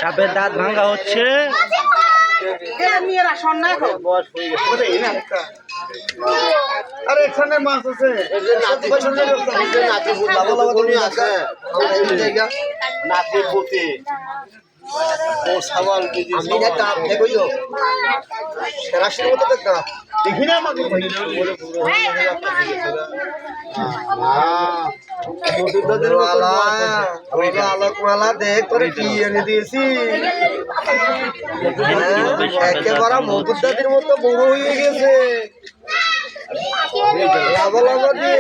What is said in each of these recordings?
সাপের দাঁত ভাঙা হচ্ছে। আরে এখানে মাছ আছে, নাতি পুঁতি সেরাশির মতো দেখতাম দেখি না আমাকে আলোকমালা দেখ করে কি এনে দিয়েছি, একেবারে মধুদাদির মতো বড় হয়ে গেছে। লাভা লাভা দিয়ে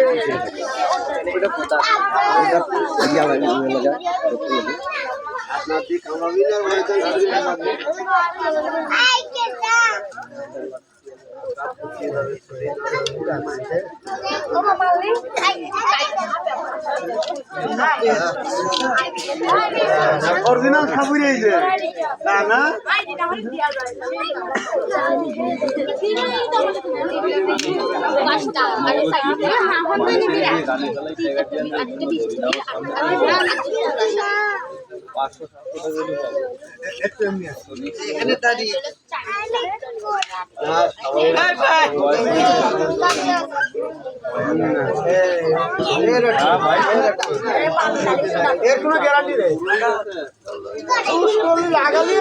অরিজিনাল খাবুই রয়েছে না না এখানে দাঁড়িয়ে এর কোনো গ্যারান্টি নেই, লাগালি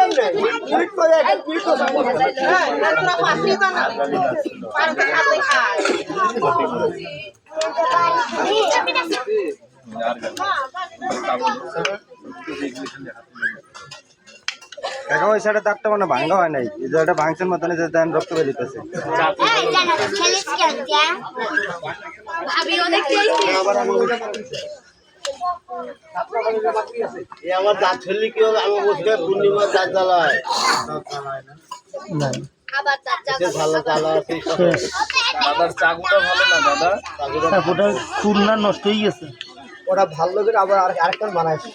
এখন ওই সাইডে তারটা মানে ভাঙ্গা হয় নাই, এই জায়গাটা ভাঙছেন মতন রক্ত বেরিতেছে। আমার দাঁত ফেললি কি হলো, আমার বসে পূর্ণিমার দাঁত জ্বালায় ভালো জ্বালা আছে। দাদার চাকুটা ভালো না, দাদা চাকুটা খুলনা নষ্ট হয়ে গেছে। ওটা ভালো করে আবার আরেকটা বানাইছে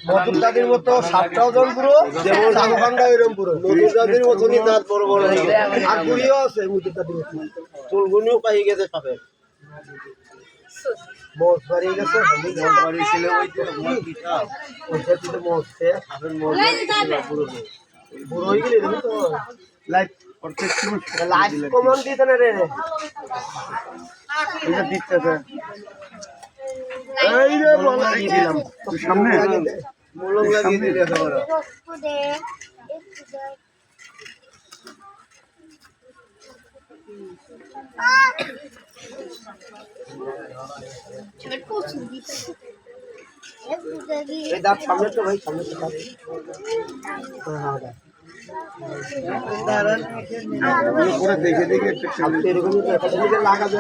মধুদাদির মতো সাতটাও জন পুরো চাকুখানটা এরকম পুরো মধুদাদির মতনই দাঁত বড় বড় হয়ে গেছে, আর গুড়িও আছে মধুদাদির মতো, চুলগুনিও পাই গেছে সাপের মোষ বাড়িয়ে গেছে। বুড়ো হয়ে গেলে তো লাইট কমন দিতে না রে, এটা দিচ্ছে এই রে দিলাম সামনে মূলক লাগিয়ে দিলে একেবারে দাঁত সামনে তো ভাই, সামনে তো দেখে দেখে এরকম লাগাবে।